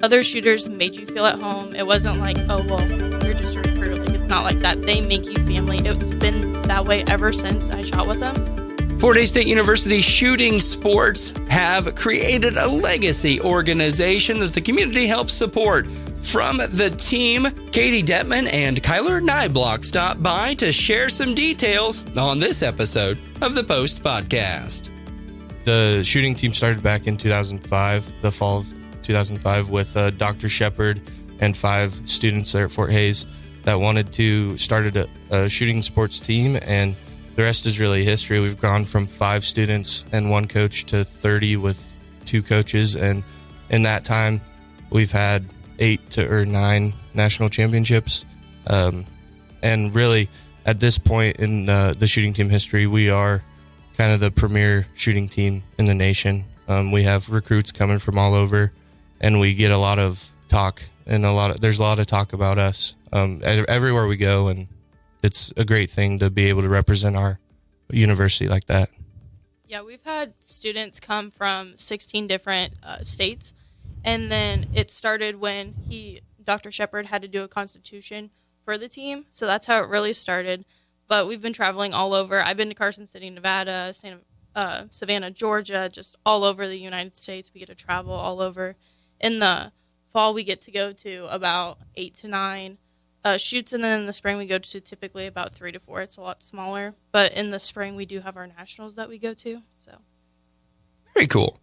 other shooters made you feel at home. It wasn't like, oh, well, you're just a recruit. Like, it's not like that. They make you family. It's been that way ever since I shot with them. Fort Hays State University Shooting Sports have created a legacy organization that the community helps support. From the team, Katie Dettmann and Kyler Niblock stopped by to share some details on this episode of the Post Podcast. The shooting team started back in 2005, the fall of 2005, with Dr. Shepard and 5 students there at Fort Hays that wanted to start a shooting sports team, and the rest is really history. We've gone from 5 students and 1 coach to 30 with 2 coaches, and in that time, we've had 8 or 9 national championships. And really, at this point in the shooting team history, we are kind of the premier shooting team in the nation. We have recruits coming from all over, and we get a lot of talk, and there's a lot of talk about us everywhere we go, and it's a great thing to be able to represent our university like that. Yeah, we've had students come from 16 different states, and then it started when Dr. Shepard had to do a constitution for the team, so that's how it really started. But we've been traveling all over. I've been to Carson City, Nevada, Savannah, Georgia, just all over the United States. We get to travel all over. In the fall, we get to go to about 8 to 9 shoots, and then in the spring, we go to typically about 3 to 4. It's a lot smaller. But in the spring, we do have our nationals that we go to. So very cool.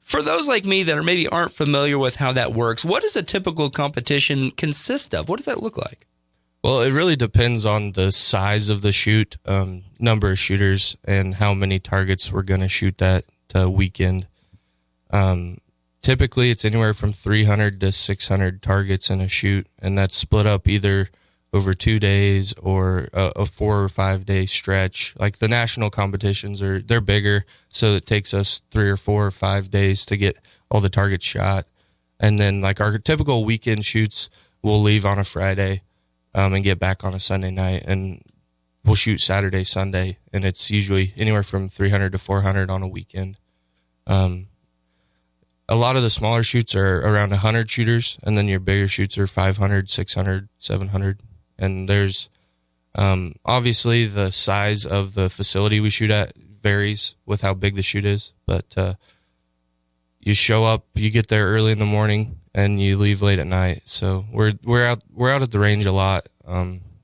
For those like me that maybe aren't familiar with how that works, what does a typical competition consist of? What does that look like? Well, it really depends on the size of the shoot, number of shooters, and how many targets we're going to shoot that weekend. Typically, it's anywhere from 300 to 600 targets in a shoot, and that's split up either over 2 days or a 4 or 5 day stretch. Like the national competitions they're bigger, so it takes us 3 or 4 or 5 days to get all the targets shot. And then like our typical weekend shoots, we'll leave on a Friday and get back on a Sunday night, and we'll shoot Saturday, Sunday, and it's usually anywhere from 300 to 400 on a weekend. A lot of the smaller shoots are around 100 shooters, and then your bigger shoots are 500, 600, 700. And there's obviously the size of the facility we shoot at varies with how big the shoot is, but you show up, you get there early in the morning, and you leave late at night. So we're out at the range a lot,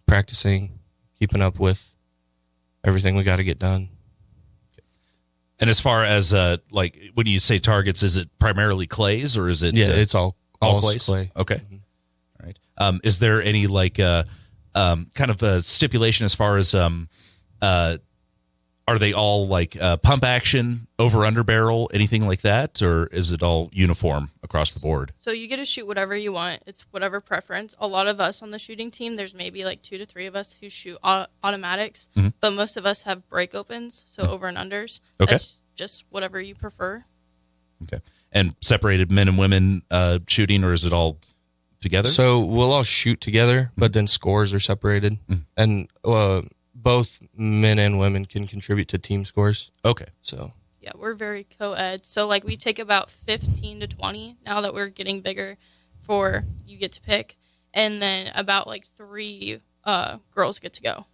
practicing, keeping up with everything we got to get done. And as far as like when you say targets, is it primarily clays or is it? Yeah, it's all clays. Clay. Okay, all right. Is there any like kind of a stipulation as far as are they all like pump action, over under barrel, anything like that, or is it all uniform across the board? So you get to shoot whatever you want. It's whatever preference. A lot of us on the shooting team, there's maybe like 2 to 3 of us who shoot automatics, but most of us have break opens, so over and unders. Okay. That's just whatever you prefer. Okay. And separated men and women shooting, or is it all together? So we'll all shoot together, but then scores are separated, and both men and women can contribute to team scores. Okay. So yeah, we're very co-ed. So like we take about 15 to 20 now that we're getting bigger for you get to pick. And then about like 3 girls get to go.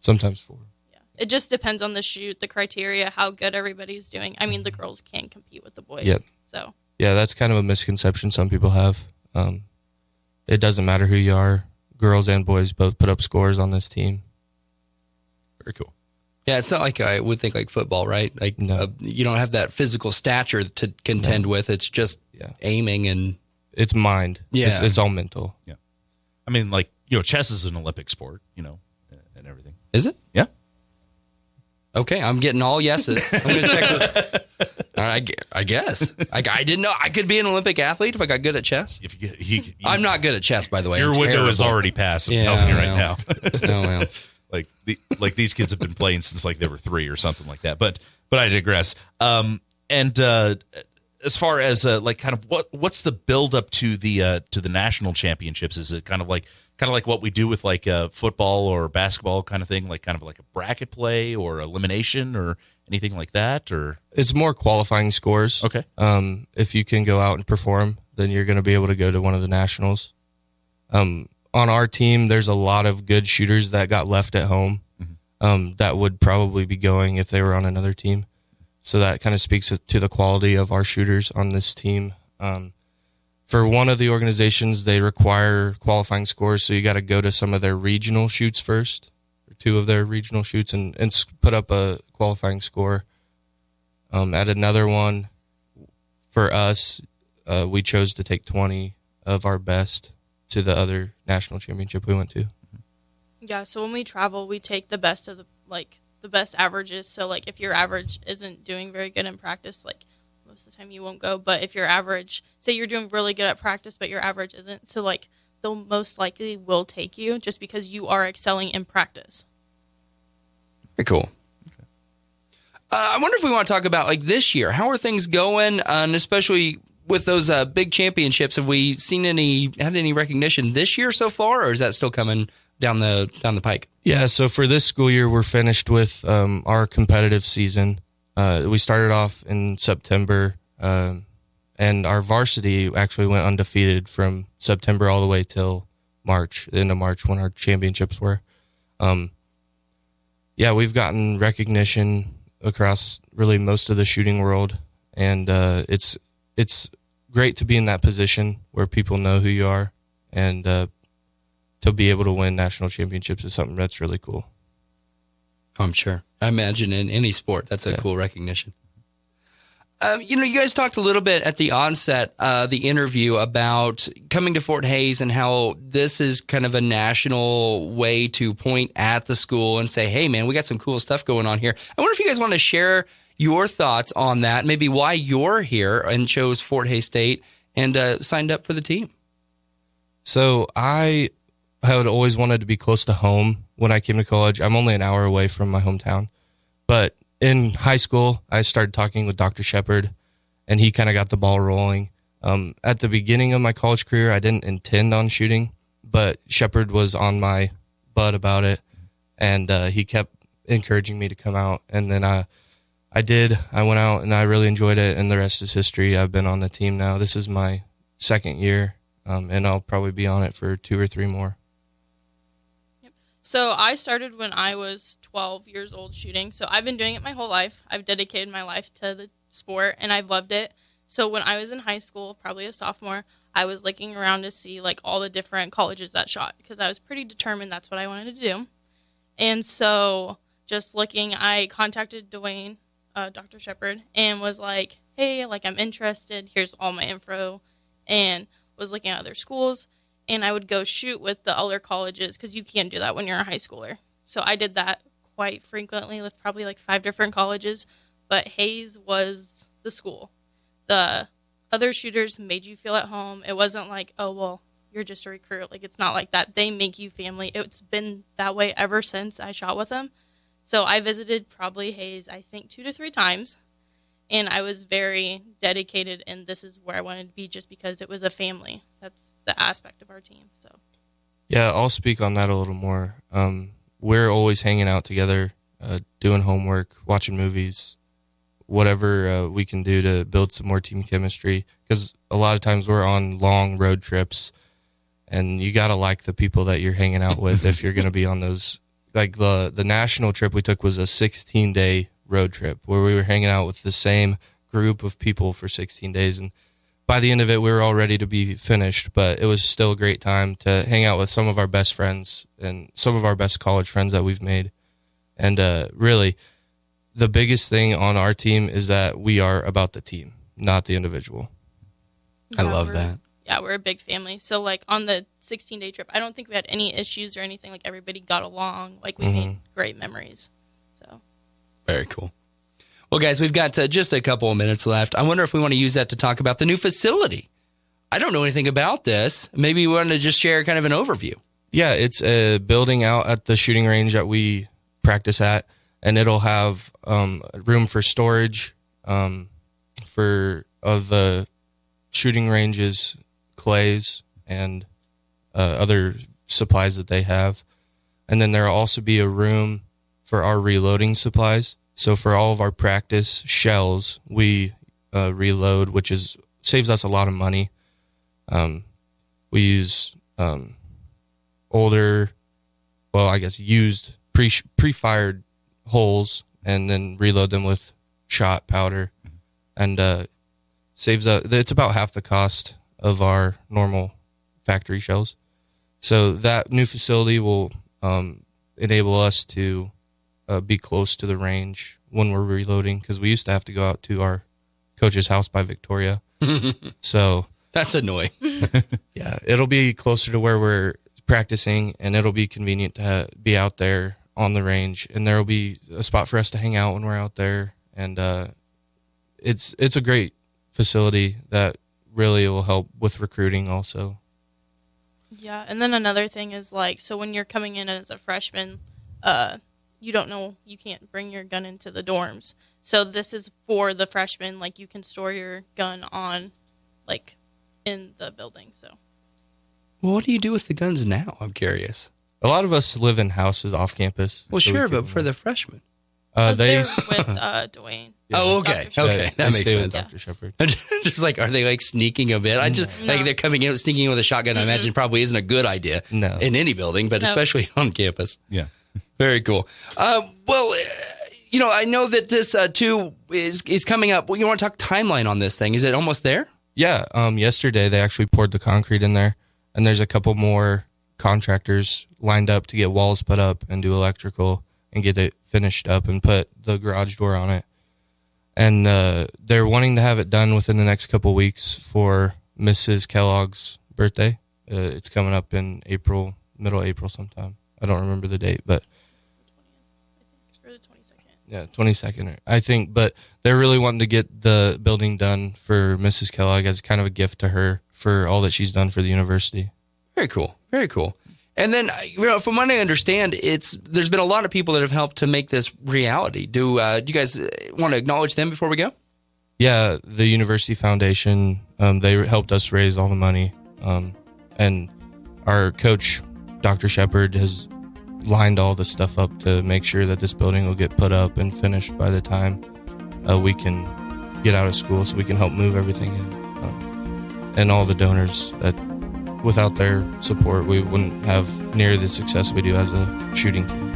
sometimes 4. Yeah, it just depends on the shoot, the criteria, how good everybody's doing. I mean, the girls can compete with the boys. Yep. So yeah, that's kind of a misconception some people have. It doesn't matter who you are. Girls and boys both put up scores on this team. Very cool. Yeah, it's not like I would think like football, right? Like No. you don't have that physical stature to contend with. It's just aiming and It's mind. Yeah. It's all mental. Yeah. I mean, like, chess is an Olympic sport, and everything. Is it? Yeah. Okay, I'm getting all yeses. I'm going to check this. All right, I guess. I didn't know I could be an Olympic athlete if I got good at chess. If you get, I'm not good at chess, by the way. Your I'm window terrible. is already passed. I'm telling you right now. Oh, well. Like these kids have been playing since like they were 3 or something like that. But I digress. And as far as like kind of what's the build up to the national championships? Is it kind of like what we do with like football or basketball kind of thing, like kind of like a bracket play or elimination or anything like that? Or It's more qualifying scores. Okay. If you can go out and perform, then you're going to be able to go to one of the nationals. On our team, there's a lot of good shooters that got left at home that would probably be going if they were on another team. So that kind of speaks to the quality of our shooters on this team. For one of the organizations, they require qualifying scores, so you got to go to some of their regional shoots first, or 2 of their regional shoots, and put up a qualifying score. At another one, for us, we chose to take 20 of our best to the other national championship we went to. Yeah, so when we travel, we take the best of the best averages. So, like, if your average isn't doing very good in practice, like, most of the time you won't go. But if your average, say you're doing really good at practice, but your average isn't, so, like, they'll most likely will take you just because you are excelling in practice. Very cool. I wonder if we want to talk about, like, this year. How are things going? And especially with those big championships, have we had any recognition this year so far, or is that still coming down the pike? Yeah, so for this school year, we're finished with our competitive season. We started off in September, and our varsity actually went undefeated from September all the way till March, the end of March, when our championships were. Yeah, we've gotten recognition across really most of the shooting world, and it's great to be in that position where people know who you are, and to be able to win national championships is something that's really cool. I'm sure. I imagine in any sport, that's a cool recognition. You guys talked a little bit at the onset, the interview, about coming to Fort Hays and how this is kind of a national way to point at the school and say, hey, man, we got some cool stuff going on here. I wonder if you guys want to share your thoughts on that, maybe why you're here and chose Fort Hays State and signed up for the team. So I had always wanted to be close to home when I came to college. I'm only an hour away from my hometown. But in high school, I started talking with Dr. Shepard, and he kind of got the ball rolling. At the beginning of my college career, I didn't intend on shooting, but Shepard was on my butt about it, and he kept encouraging me to come out. And then I did. I went out, and I really enjoyed it, and the rest is history. I've been on the team now. This is my second year, and I'll probably be on it for 2 or 3 more. So I started when I was 12 years old shooting. So I've been doing it my whole life. I've dedicated my life to the sport, and I've loved it. So when I was in high school, probably a sophomore, I was looking around to see, like, all the different colleges that shot, because I was pretty determined that's what I wanted to do. And so just looking, I contacted Dwayne, Dr. Shepard, and was like, hey, like, I'm interested. Here's all my info, and was looking at other schools. And I would go shoot with the other colleges, because you can't do that when you're a high schooler. So I did that quite frequently with probably like 5 different colleges. But Hays was the school. The other shooters made you feel at home. It wasn't like, oh, well, you're just a recruit. Like, it's not like that. They make you family. It's been that way ever since I shot with them. So I visited probably Hays, I think, 2 to 3 times. And I was very dedicated, and this is where I wanted to be just because it was a family. That's the aspect of our team. So, yeah, I'll speak on that a little more. We're always hanging out together, doing homework, watching movies, whatever we can do to build some more team chemistry. Because a lot of times we're on long road trips, and you got to like the people that you're hanging out with if you're going to be on those. Like the national trip we took was a 16-day road trip where we were hanging out with the same group of people for 16 days, and by the end of it we were all ready to be finished, but it was still a great time to hang out with some of our best friends and some of our best college friends that we've made. And really the biggest thing on our team is that we are about the team, not the individual. I love that. Yeah, we're a big family. So, like, on the 16-day trip, I don't think we had any issues or anything. Like, everybody got along. Like, we made great memories. So very cool. Well, guys, we've got just a couple of minutes left. I wonder if we want to use that to talk about the new facility. I don't know anything about this. Maybe you want to just share kind of an overview. Yeah, it's a building out at the shooting range that we practice at, and it'll have room for storage for the shooting ranges, clays, and other supplies that they have. And then there'll also be a room for our reloading supplies. So for all of our practice shells, we reload, which saves us a lot of money. We use older, well, I guess used pre-fired holes and then reload them with shot powder, and saves up. It's about half the cost of our normal factory shells. So that new facility will enable us to be close to the range when we're reloading, because we used to have to go out to our coach's house by Victoria. So that's annoying. yeah, it'll be closer to where we're practicing, and it'll be convenient to be out there on the range, and there will be a spot for us to hang out when we're out there. And it's a great facility that really will help with recruiting also. Yeah, and then another thing is, like, so when you're coming in as a freshman, you don't know, you can't bring your gun into the dorms. So this is for the freshmen, like, you can store your gun on, like, in the building, so. Well, what do you do with the guns now? I'm curious. A lot of us live in houses off campus. Well, so sure, but for the freshmen. They're with Dwayne. Yeah. Oh, okay. Okay. That makes sense. Dr. Shepard. Just like, are they like sneaking a bit? I just like they're coming in, sneaking in with a shotgun. I imagine probably isn't a good idea in any building, but especially on campus. Yeah. Very cool. Well, I know that this too is coming up. Well, you want to talk timeline on this thing? Is it almost there? Yeah. Yesterday they actually poured the concrete in there, and there's a couple more contractors lined up to get walls put up and do electrical and get it finished up and put the garage door on it. And they're wanting to have it done within the next couple weeks for Mrs. Kellogg's birthday. It's coming up in April, middle April sometime. I don't remember the date, but Or the 22nd. yeah, 22nd, I think. But they're really wanting to get the building done for Mrs. Kellogg as kind of a gift to her for all that she's done for the university. Very cool. Very cool. And then, from what I understand, there's been a lot of people that have helped to make this reality. Do you guys want to acknowledge them before we go? Yeah, the University Foundation, they helped us raise all the money. And our coach, Dr. Shepard, has lined all the stuff up to make sure that this building will get put up and finished by the time we can get out of school, so we can help move everything in. And all the donors that, without their support, we wouldn't have near the success we do as a shooting team.